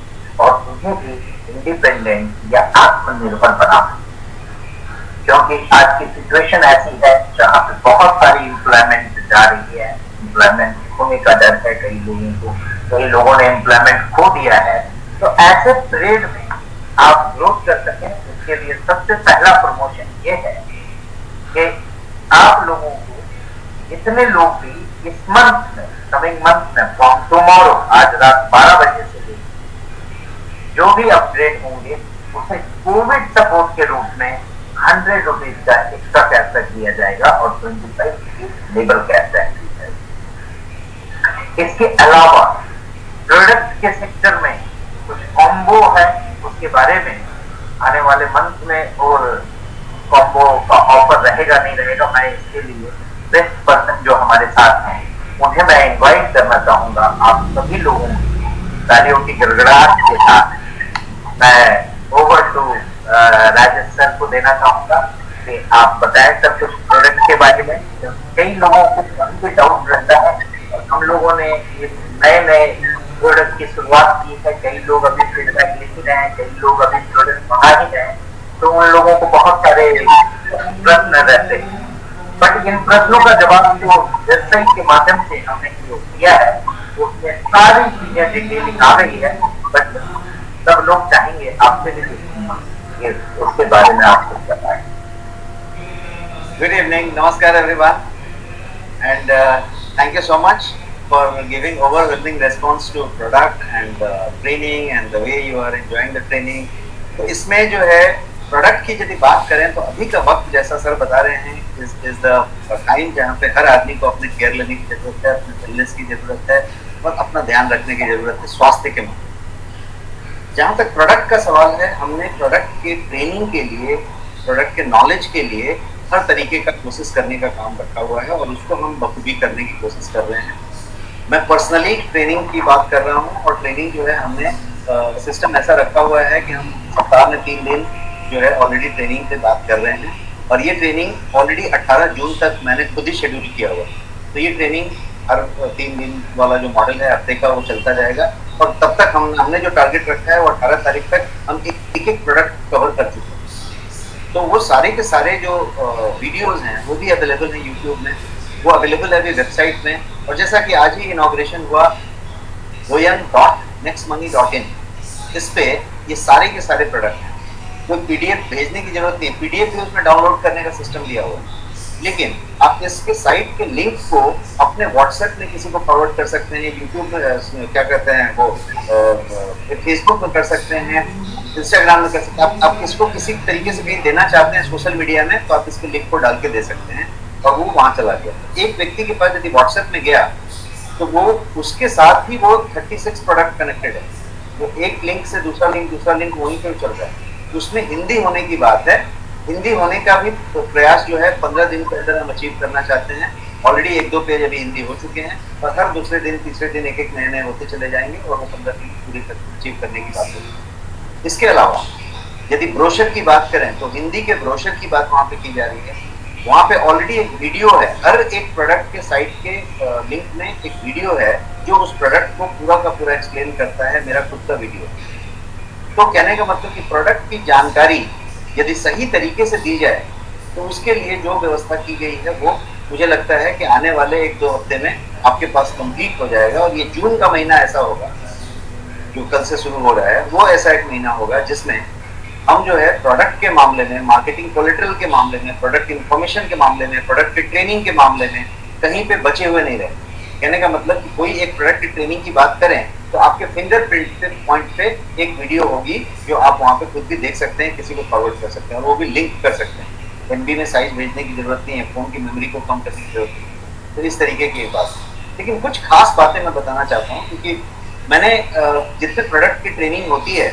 और उन्हें भी इंडिपेंडेंट या आत्मनिर्भर बना सकें। क्योंकि आज की सिचुएशन ऐसी है जहां पे बहुत सारी एम्प्लॉयमेंट जा रही है, एम्प्लॉयमेंट खोने का डर है कई लोगों को, कई लोगों ने एम्प्लॉयमेंट खो दिया है। तो ऐसे पीरियड में आप ग्रोथ कर सकें, उसके लिए सबसे पहला प्रमोशन ये है कि आप लोगों को इतने लोग भी इस मंथ में, कमिंग मंथ में, फ्रॉम टुमारो, आज रात 12 बजे से लेकर जो भी अपग्रेड होंगे उसे कोविड सपोर्ट के रूप में 100 रुपीज का एक्स्ट्रा कैशबैक दिया जाएगा और 25 रुपीज लेबर कैशबैक दिया जाएगा। इसके अलावा प्रोडक्ट के सेक्टर में कुछ कॉम्बो है, उसके बारे में आने वाले मंथ में और कॉम्बो का ऑफर रहेगा नहीं रहेगा, मैं इसके लिए बेस्ट पर्सन जो हमारे साथ हैं उन्हें मैं इनवाइट करना चाहूंगा। आप सभी लोगों को तालियों की गड़गड़ाहट के साथ मैं ओवर टू राजेश सर को देना चाहूंगा कि आप बताएं सब कुछ प्रोडक्ट के बारे में। कई लोगों को काफी डाउट रहता है और हम लोगों ने ये नए नए प्रोडक्ट की शुरुआत की है, कई लोग अभी फीडबैक लिख ही रहे हैं, कई लोग अभी प्रोडक्ट मंगा ही रहे हैं, तो उन लोगों को बहुत सारे प्रश्न रहते हैं। बट इन प्रश्नों का जवाब जो वेबसाइट के माध्यम से हमने दिया है उसमें सारी चीजें डिटेलिंग आ गई है। बट सब लोग चाहेंगे आपसे भी ये उसके बारे में आप कुछ बताएं। Good evening, Namaskar everyone, and thank you so much for giving overwhelming response to product and training and the way you are enjoying the training. तो इसमें जो है प्रोडक्ट की यदि बात करें तो अभी का वक्त जैसा सर बता रहे हैं इज द टाइम जहाँ पे हर आदमी को अपने केयर लेने की जरूरत है, अपने फिटनेस की जरूरत है और अपना ध्यान रखने की जरूरत है स्वास्थ्य के मामले। जहाँ तक प्रोडक्ट का सवाल है, हमने प्रोडक्ट के ट्रेनिंग के लिए, प्रोडक्ट के नॉलेज के लिए हर तरीके का कोशिश करने का काम रखा हुआ है और उसको हम बखूबी करने की कोशिश कर रहे हैं। मैं पर्सनली ट्रेनिंग की बात कर रहा हूँ और ट्रेनिंग जो है हमने सिस्टम ऐसा रखा हुआ है कि हम सप्ताह में 3 दिन जो है ऑलरेडी ट्रेनिंग पे बात कर रहे हैं और ये ट्रेनिंग ऑलरेडी 18 जून तक मैंने खुद ही शेड्यूल किया हुआ। तो ये ट्रेनिंग हर 3 दिन वाला जो मॉडल है हफ्ते का वो चलता जाएगा और तब तक हमने जो टारगेट रखा है वो 18 तारीख तक हम एक प्रोडक्ट कवर कर चुके हैं। तो वो सारे के सारे जो वीडियोस हैं वो भी अवेलेबल है यूट्यूब में, वो अवेलेबल है अभी वेबसाइट में। और जैसा कि आज ही इनॉग्रेशन हुआ goyan.nextmoney.in, इस पे ये सारे के सारे प्रोडक्ट हैं। कोई पीडीएफ भेजने की जरूरत नहीं है, पीडीएफ भी उसमें डाउनलोड करने का सिस्टम दिया हुआ है, लेकिन आप इसके साइट के लिंक को अपने व्हाट्सएप में किसी को फॉरवर्ड कर सकते हैं, यूट्यूब में क्या कहते हैं वो फेसबुक में कर सकते हैं, इंस्टाग्राम में कर सकते हैं। आप इसको किसी तरीके से कहीं देना चाहते हैं सोशल मीडिया में तो आप इसके लिंक को डाल के दे सकते हैं और वो वहाँ चला गया। एक व्यक्ति के पास यदि व्हाट्सएप में गया तो वो उसके साथ ही वो 36 प्रोडक्ट कनेक्टेड है, वो एक लिंक से दूसरा लिंक वहीं पर चल रहा है। उसमें हिंदी होने की बात है, हिंदी होने का भी प्रयास जो है 15 दिन के अंदर हम अचीव करना चाहते हैं। ऑलरेडी 1-2 पेज अभी हिंदी हो चुके हैं और हर दूसरे दिन तीसरे दिन एक नए होते चले जाएंगे और वो 15 दिन पूरी अचीव करने की बात होगी। इसके अलावा यदि ब्रोशर की बात करें तो हिंदी के ब्रोशर की बात वहाँ पे की जा रही है। वहाँ पे ऑलरेडी एक वीडियो है, हर एक प्रोडक्ट के साइट के लिंक में एक वीडियो है जो उस प्रोडक्ट को पूरा का पूरा एक्सप्लेन करता है, मेरा खुद का वीडियो। तो कहने का मतलब कि प्रोडक्ट की जानकारी यदि सही तरीके से दी जाए तो उसके लिए जो व्यवस्था की गई है वो मुझे लगता है कि आने वाले 1-2 हफ्ते में आपके पास कंप्लीट हो जाएगा। और ये जून का महीना ऐसा होगा जो कल से शुरू हो रहा है, वो ऐसा एक महीना होगा जिसमें हम जो है प्रोडक्ट के मामले में, मार्केटिंग कोलेटरल के मामले में, प्रोडक्ट इंफॉर्मेशन के मामले में, प्रोडक्ट की ट्रेनिंग के मामले में कहीं पे बचे हुए नहीं रहे। कहने का मतलब कि कोई एक प्रोडक्ट की ट्रेनिंग की बात करें तो आपके फिंगरप्रिंट पॉइंट पे एक वीडियो होगी जो आप वहाँ पे खुद भी देख सकते हैं, किसी को फॉरवर्ड कर सकते हैं और वो भी लिंक कर सकते हैं। एमबी में साइज भेजने की जरूरत नहीं है, फोन की मेमोरी को कम करने की जरूरत नहीं है। तो इस तरीके की एक बात, लेकिन कुछ खास बातें मैं बताना चाहता हूँ क्योंकि मैंने जितने प्रोडक्ट की ट्रेनिंग होती है,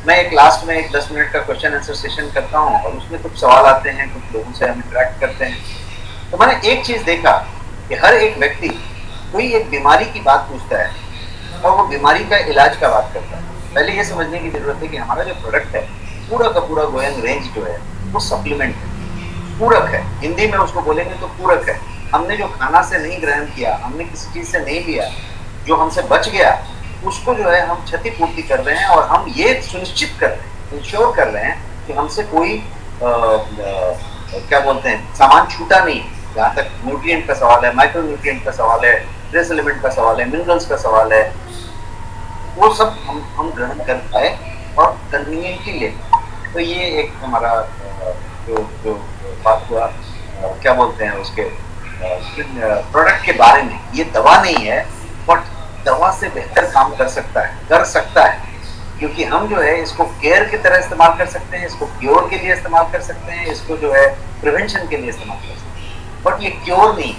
मैं एक लास्ट में एक 10 मिनट का क्वेश्चन आंसर सेशन करता हूँ और उसमें कुछ सवाल आते हैं, कुछ लोगों से हम इंटरेक्ट करते हैं। तो मैंने एक चीज देखा कि हर एक व्यक्ति कोई एक बीमारी की बात पूछता है और वो बीमारी का इलाज का बात करता है। पहले ये समझने की जरूरत है कि हमारा जो प्रोडक्ट है पूरा का पूरा गोयंग रेंज जो है वो सप्लीमेंट है, पूरक है। हिंदी में उसको बोलेंगे तो पूरक है। हमने जो खाना से नहीं ग्रहण किया, हमने किसी चीज से नहीं लिया, जो हमसे बच गया, उसको जो है हम क्षतिपूर्ति कर रहे हैं और हम ये सुनिश्चित कर रहे हैं, इंश्योर कर रहे हैं कि हमसे कोई क्या बोलते हैं सामान छूटा नहीं। जहाँ तक न्यूट्रिएंट का सवाल है, माइक्रो न्यूट्रिएंट का सवाल है, ट्रेस एलिमेंट का सवाल है, मिनरल्स का सवाल है, वो सब हम ग्रहण कर पाए और कन्वीनियंटली ले। तो ये एक हमारा जो बात हुआ क्या बोलते हैं उसके प्रोडक्ट के बारे में। ये दवा नहीं है, बट दवा से बेहतर काम कर सकता है, क्योंकि हम जो है इसको केयर की तरह इस्तेमाल कर सकते हैं, इसको क्योर के लिए इस्तेमाल कर सकते हैं, इसको जो है प्रिवेंशन के लिए इस्तेमाल कर सकते हैं, बट ये क्योर नहीं।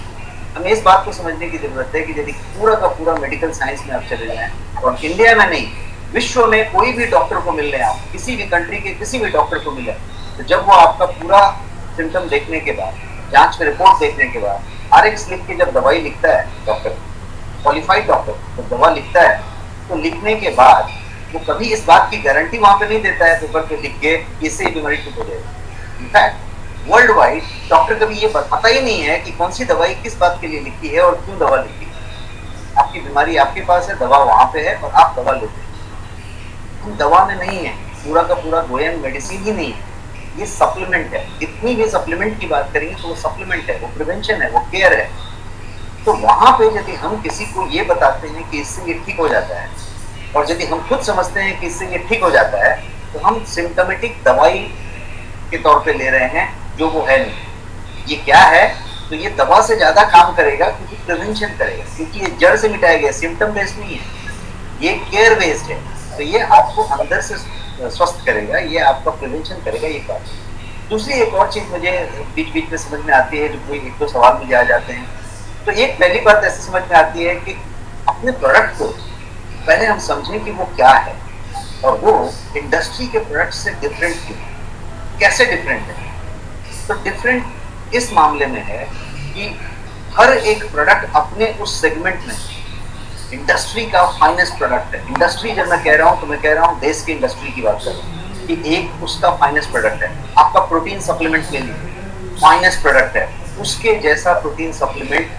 हमें इस बात को समझने की जरूरत है कि यदि पूरा का पूरा मेडिकल साइंस में आप चले जाएं, और इंडिया में नहीं विश्व में कोई भी डॉक्टर को मिल रहे हैं, आप किसी भी कंट्री के किसी भी डॉक्टर को मिले, तो जब वो आपका पूरा सिम्टम देखने के बाद, जांच में रिपोर्ट देखने के बाद, RX लिख के जब दवाई लिखता है डॉक्टर, क्वालिफाइड डॉक्टर जब दवा लिखता है, तो लिखने के बाद वो कभी इस बात की गारंटी वहां पे नहीं देता है पेपर पे लिख के इससे बीमारी ठीक हो जाएगी। इनफैक्ट वर्ल्ड वाइड डॉक्टर कभी ये पता ही नहीं है कि कौन सी दवाई किस बात के लिए लिखी है और क्यों दवा लिखी है। आपकी बीमारी आपके पास है, दवा वहां पे है और आप दवा लेते हैं। दवा में नहीं है, पूरा का पूरा गोयन मेडिसिन ही नहीं है, ये सप्लीमेंट है। जितनी भी सप्लीमेंट की बात करेंगे तो वो सप्लीमेंट है, वो प्रिवेंशन है, वो केयर है। तो वहां पे यदि हम किसी को ये बताते हैं कि इससे ये ठीक हो जाता है, और यदि हम खुद समझते हैं कि इससे ये ठीक हो जाता है, तो हम सिम्टोमेटिक दवाई के तौर पे ले रहे हैं, जो वो है नहीं। ये क्या है? तो ये दवा से ज्यादा काम करेगा क्योंकि प्रिवेंशन करेगा, क्योंकि ये जड़ से मिटाया गया, सिम्टम बेस्ड नहीं है, ये केयर बेस्ड है। तो ये आपको अंदर से स्वस्थ करेगा, ये आपका प्रिवेंशन करेगा। ये बात। दूसरी एक और चीज मुझे बीच बीच में समझ में आती है, जो कोई एक दो सवाल मुझे आ जाते हैं। तो एक पहली बात ऐसे समझ में आती है कि अपने प्रोडक्ट को पहले हम समझें कि वो क्या है, और वो इंडस्ट्री के प्रोडक्ट से डिफरेंट क्यों, कैसे डिफरेंट है। तो डिफरेंट इस मामले में है कि हर एक प्रोडक्ट अपने उस सेगमेंट में इंडस्ट्री का फाइनेस्ट प्रोडक्ट है। इंडस्ट्री जब मैं कह रहा हूँ तो मैं कह रहा हूँ देश की इंडस्ट्री की बात कर रहा हूँ कि एक उसका फाइनेस्ट प्रोडक्ट है। आपका प्रोटीन सप्लीमेंट के लिए फाइनेस्ट प्रोडक्ट है, उसके जैसा प्रोटीन सप्लीमेंट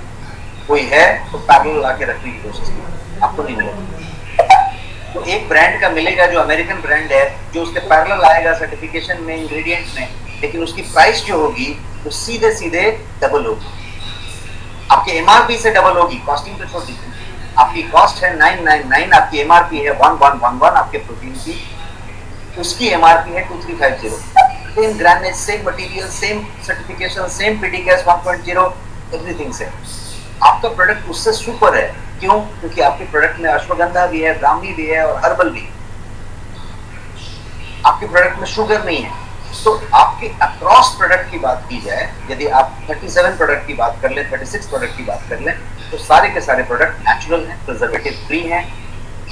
कोई है तो पैरेलल ला के रखने की कोशिश की, आपको नहीं मिलेगा। तो एक ब्रांड का मिलेगा जो अमेरिकन ब्रांड है, जो उसके पैरेलल आएगा सर्टिफिकेशन में, इंग्रेडिएंट्स में, लेकिन उसकी प्राइस जो होगी वो सीधे सीधे डबल होगी, आपके MRP से डबल होगी। कॉस्टिंग तो छोटी है, आपकी कॉस्ट है 999, आपकी MRP है 1111, आपके प्रोटीन की, उसकी MRP है 2350। Same grammage, same material, same certification, same PDCAS 1.0, everything से आपका प्रोडक्ट उससे सुपर है। क्यों? क्योंकि आपके प्रोडक्ट में अश्वगंधा भी है, ब्राह्मी भी है और हर्बल भी। आपके प्रोडक्ट में शुगर नहीं है। तो आपके अक्रॉस प्रोडक्ट की बात की जाए, यदि आप 37 प्रोडक्ट की बात कर लें, 36 प्रोडक्ट की बात कर लें, तो सारे के सारे प्रोडक्ट नेचुरल हैं, प्रिजर्वेटिव फ्री हैं,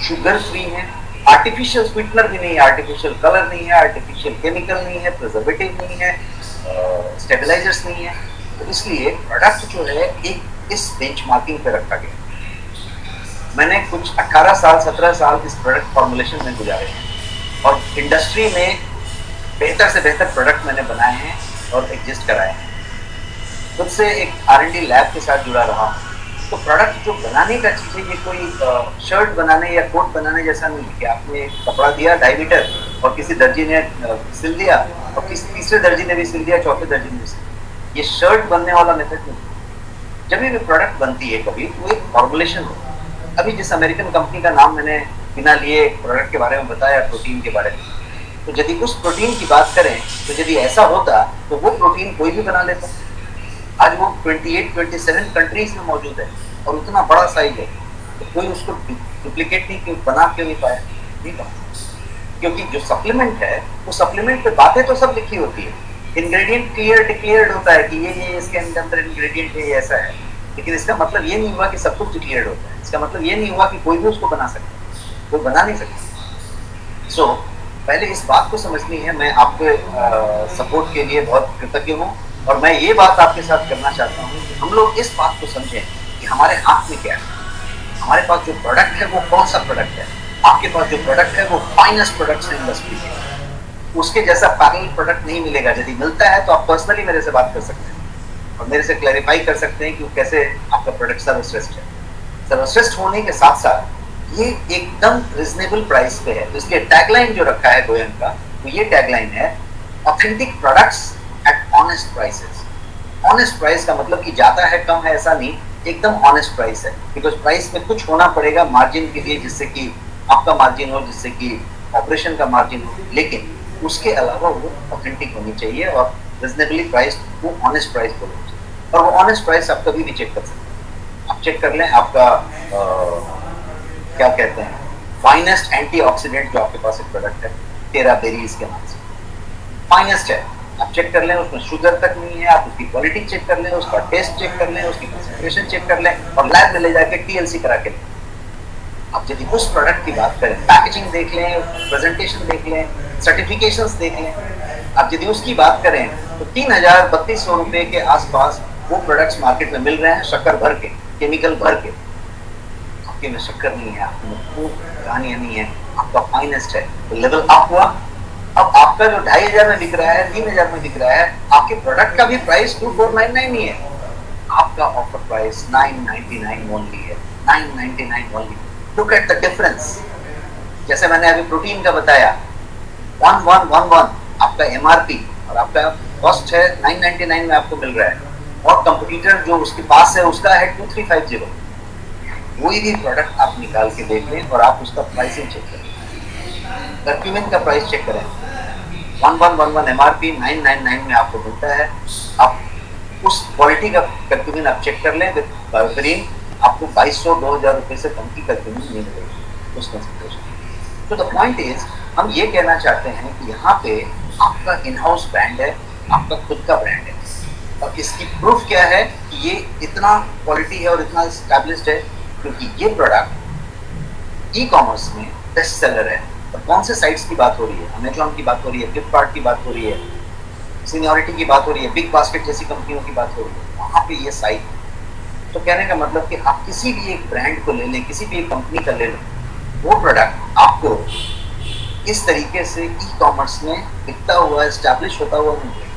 शुगर फ्री हैं, आर्टिफिशियल स्वीटनर भी नहीं है, आर्टिफिशियल कलर नहीं है, आर्टिफिशियल केमिकल नहीं है, प्रिजर्वेटिव नहीं है, स्टेबलाइजर्स नहीं है। तो इसलिए प्रोडक्ट जो है एक इस बेंचमार्किंग पे रखा गया। मैंने कुछ 18 साल 17 साल इस प्रोडक्ट फॉर्मुलेशन में गुजारे हैं और इंडस्ट्री में बेहतर से बेहतर प्रोडक्ट मैंने बनाए हैं और एग्जिस्ट कराए हैं। खुद से एक R&D लैब के साथ जुड़ा रहा हूँ। तो प्रोडक्ट जो बनाने का चीज़ है, ये कोई शर्ट बनाने या कोट बनाने जैसा नहीं है कि आपने कपड़ा दिया 2.5 मीटर और किसी दर्जी ने सिल दिया और किसी तीसरे दर्जी ने भी सिल दिया, चौथे दर्जी ने भी सिल दिया। ये शर्ट बनने वाला मेथड नहीं। जब भी प्रोडक्ट बनती है कभी, तो एक फॉर्मुलेशन हो। अभी जिस अमेरिकन कंपनी का नाम मैंने बिना लिए प्रोडक्ट के बारे में बताया, प्रोटीन के बारे में, तो यदि उस प्रोटीन की बात करें तो यदि ऐसा होता तो वो प्रोटीन कोई भी बना लेता। आज वो 28-27 कंट्रीज में मौजूद है और उतना बड़ा साइज है, तो कोई उसको डुप्लीकेट नहीं बना क्यों नहीं पाया? नहीं पाया, क्योंकि जो सप्लीमेंट है वो सप्लीमेंट पे बातें तो सब लिखी होती है, इंग्रेडिएंट क्लियर डिक्लेयर्ड होता है कि ये इसके अंदर इंग्रेडिएंट है, ये ऐसा है, लेकिन इसका मतलब ये नहीं हुआ कि सब कुछ डिक्लेयर्ड होता है। इसका मतलब ये नहीं हुआ कि कोई भी उसको बना सकता है। कोई बना नहीं सकता। सो पहले इस बात को समझनी है। मैं आपके सपोर्ट के लिए बहुत कृतज्ञ हूँ, और मैं ये बात आपके साथ करना चाहता हूँ कि हम लोग इस बात को समझें कि हमारे हाथ में क्या है। हमारे पास जो प्रोडक्ट है वो कौन सा प्रोडक्ट है। आपके पास जो प्रोडक्ट है वो फाइनेस्ट प्रोडक्ट्स इंडस्ट्री है, उसके जैसा पैरेलल प्रोडक्ट नहीं मिलेगा। यदि मिलता है तो आप पर्सनली मेरे से बात कर सकते हैं और मेरे से क्लैरिफाई कर सकते हैं कि कैसे आपका प्रोडक्ट सर्वश्रेष्ठ है। सर्वश्रेष्ठ होने के साथ साथ ये एकदम रिजनेबल प्राइस पे है। तो इसलिए टैगलाइन जो रखा है गोयन का, तो ये टैगलाइन है authentic products at honest prices. Honest price का मतलब कि ज्यादा है कम है ऐसा नहीं, एकदम ऑनेस्ट प्राइस है। बिकॉज प्राइस में कुछ होना पड़ेगा मार्जिन के लिए, जिससे कि आपका मार्जिन हो, जिससे कि ऑपरेशन का मार्जिन हो, लेकिन उसके अलावा वो ऑथेंटिक होनी चाहिए और रिजनेबली प्राइस वो ऑनेस्ट प्राइस बोलना चाहिए। और वो ऑनेस्ट प्राइस आप कभी भी चेक कर सकते हैं। आप चेक कर लें आपका क्या कहते हैं फाइनेस्ट एंटीऑक्सीडेंट जो आपके पास एक प्रोडक्ट है टेरा बेरीज के नाम से, फाइनेस्ट है। आप चेक कर लें, उसमें शुगर तक नहीं है। आप उसकी क्वालिटी चेक कर लें, उसका टेस्ट चेक कर लें, उसकी कंसंट्रेशन चेक कर लें और लैब में ले जाके टीएलसी करा के लें। आप यदि उस प्रोडक्ट की बात करें, पैकेजिंग देख लें, प्रेजेंटेशन देख लें, सर्टिफिकेशंस देख लें, आप यदि उसकी बात करें तो 3,000-3,200 रुपए के आसपास वो प्रोडक्ट्स मार्केट में मिल रहे हैं, शक्कर भर के, केमिकल भर के। आपके में शक्कर नहीं है, आपके में खूब कहानियां नहीं है, आपका फाइनेस्ट है। तो लेवल अप हुआ। अब आपका जो 2,500 में बिक रहा है, 3,000 में बिक रहा है, आपके प्रोडक्ट का भी प्राइस 2,499 ही है। आपका ऑफर प्राइस 999 ओनली है, 999 only. Look at the difference. जैसे मैंने अभी प्रोटीन का बताया 1111 आपका एमआरपी और आपका कॉस्ट है 999 में आपको मिल रहा है, और कंपटीटर जो उसके पास है उसका है 2350। कोई भी प्रोडक्ट आप निकाल के देख लें और आप उसका प्राइसिंग चेक करें। कर्क्यूमिन का प्राइस चेक करें, 1111 एमआरपी 999 में आपको मिलता है। आप उस क्वालिटी का कर्क्यूमिन आप चेक कर लें विद बायोफेरिन, आपको 2,200-2,000 रुपए से कम की कर्क्यूमिन नहीं मिलेगी उस कंसंट्रेशन। तो द पॉइंट इज, हम ये कहना चाहते हैं कि यहाँ पे आपका इन हाउस ब्रांड है, आपका खुद का ब्रांड है, और इसकी प्रूफ क्या है कि ये इतना क्वालिटी है और इतना एस्टैब्लिश्ड है क्योंकि ये प्रोडक्ट ई कॉमर्स में बेस्ट सेलर है। तो कौन से साइट्स की बात हो रही है? अमेजॉन की बात हो रही है, फ्लिपकार्ट की बात हो रही है, सीनियरिटी की बात हो रही है, बिग बास्केट जैसी कंपनियों की बात हो रही है, वहाँ पे ये साइट। तो कहने का मतलब कि आप किसी भी एक ब्रांड को ले लें, किसी भी एक कंपनी का ले लें, वो प्रोडक्ट आपको इस तरीके से ई कॉमर्स में बिकता हुआ, एस्टैब्लिश होता हुआ नहीं मिलेगा।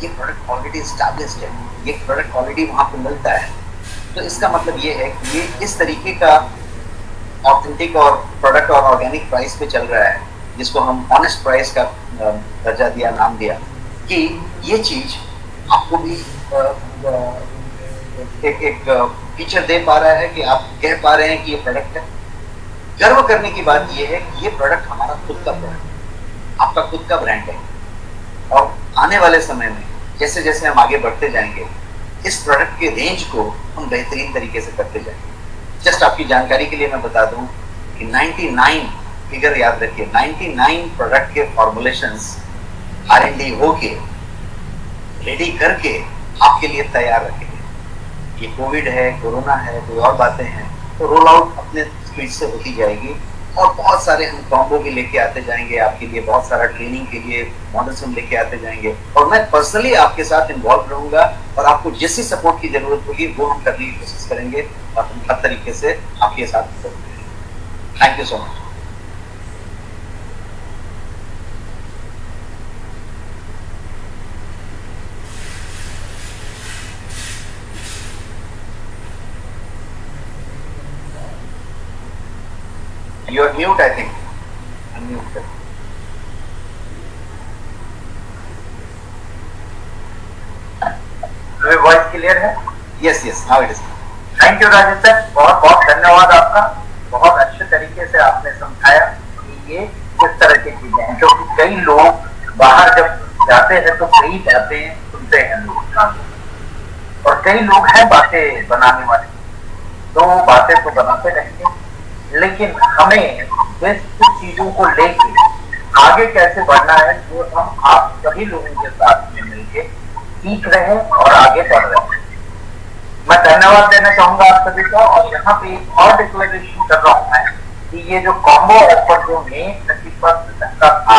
ये प्रोडक्ट ऑलरेडी एस्टैब्लिश्ड है, ये प्रोडक्ट ऑलरेडी वहाँ पे मिलता है। तो इसका मतलब ये है कि ये इस तरीके का ऑथेंटिक और प्रोडक्ट और ऑर्गेनिक प्राइस पे चल रहा है, जिसको हम ऑनेस्ट प्राइस का दर्जा दिया, नाम दिया, कि ये चीज आपको भी एक फीचर दे पा रहा है कि आप कह पा रहे हैं कि ये प्रोडक्ट है। गर्व करने की बात ये है कि ये प्रोडक्ट हमारा खुद का प्रोडक्ट, आपका खुद का ब्रांड है। और आने वाले समय में जैसे जैसे हम आगे बढ़ते जाएंगे, इस प्रोडक्ट के रेंज को हम बेहतरीन तरीके से करते जाएंगे। जस्ट आपकी जानकारी के लिए मैं बता दूं कि 99 फिगर याद रखिए, 99 प्रोडक्ट के फॉर्मुलेशंस R&D होके रेडी करके आपके लिए तैयार रखेंगे। ये कोविड है, कोरोना है, कोई और बातें हैं, तो रोल आउट अपने स्पीड से होती जाएगी और बहुत सारे हम कॉम्बो भी लेके आते जाएंगे आपके लिए, बहुत सारा ट्रेनिंग के लिए मॉडल्स हम लेके आते जाएंगे, और मैं पर्सनली आपके साथ इन्वॉल्व रहूंगा और आपको जैसी सपोर्ट की जरूरत होगी वो हम करने की कोशिश करेंगे और हम हर तरीके से आपके साथ। Thank you so much. You are mute, I think. Unmute. मेरी वॉइस क्लियर है? Yes, yes. Now it is. Thank you Rajesh sir, बहुत बहुत धन्यवाद आपका। बहुत अच्छे तरीके से आपने समझाया कि ये किस तरह की चीजें हैं, क्योंकि कई लोग बाहर जब जाते हैं तो कई बातें सुनते हैं लोग, और कई लोग हैं बातें बनाने वाले, तो बातें तो बनाते रहेंगे, लेकिन हमें कुछ चीजों को लेके आगे कैसे बढ़ना है, जो हम आप सभी लोगों के साथ में मिलकर सीख रहे हैं और आगे बढ़ रहे हैं। मैं धन्यवाद देना चाहूंगा आप सभी का, और यहाँ पे एक और डिक्लेरेशन कर रहा हूँ मैं कि ये जो कॉम्बो ऑफर जो मई 31 का था,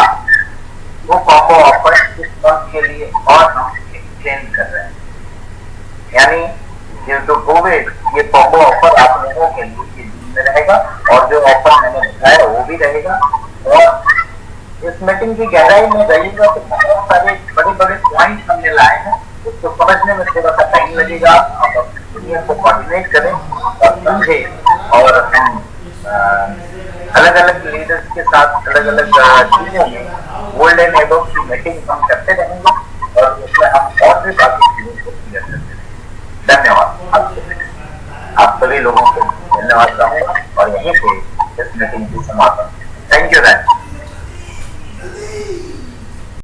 वो कॉम्बो ऑफर इस मंथ के लिए और हम एक्सटेंड कर रहे हैं। यानी ये जो कोविड, ये कॉम्बो ऑफर आप लोगों के लिए ये दिन में रहेगा, और जो ऑफर मैंने बताया वो भी रहेगा। और इस मीटिंग की गहराई में रहिएगा तो बहुत सारे बड़े बड़े पॉइंट हमने लाए हैं, उसको समझने में थोड़ा सा टाइम लगेगा। आप अपनी दुनिया को कोऑर्डिनेट करें और समझें, और हम अलग अलग लीडर्स के साथ अलग अलग चीजों में गोल्डन एबव की मीटिंग हम करते रहेंगे, और उसमें हम और भी बाकी चीजों को क्लियर करते रहेंगे। धन्यवाद आप सभी लोगों को धन्यवाद कहूँगा, और यहीं पे इस मीटिंग की समापन। Thank you.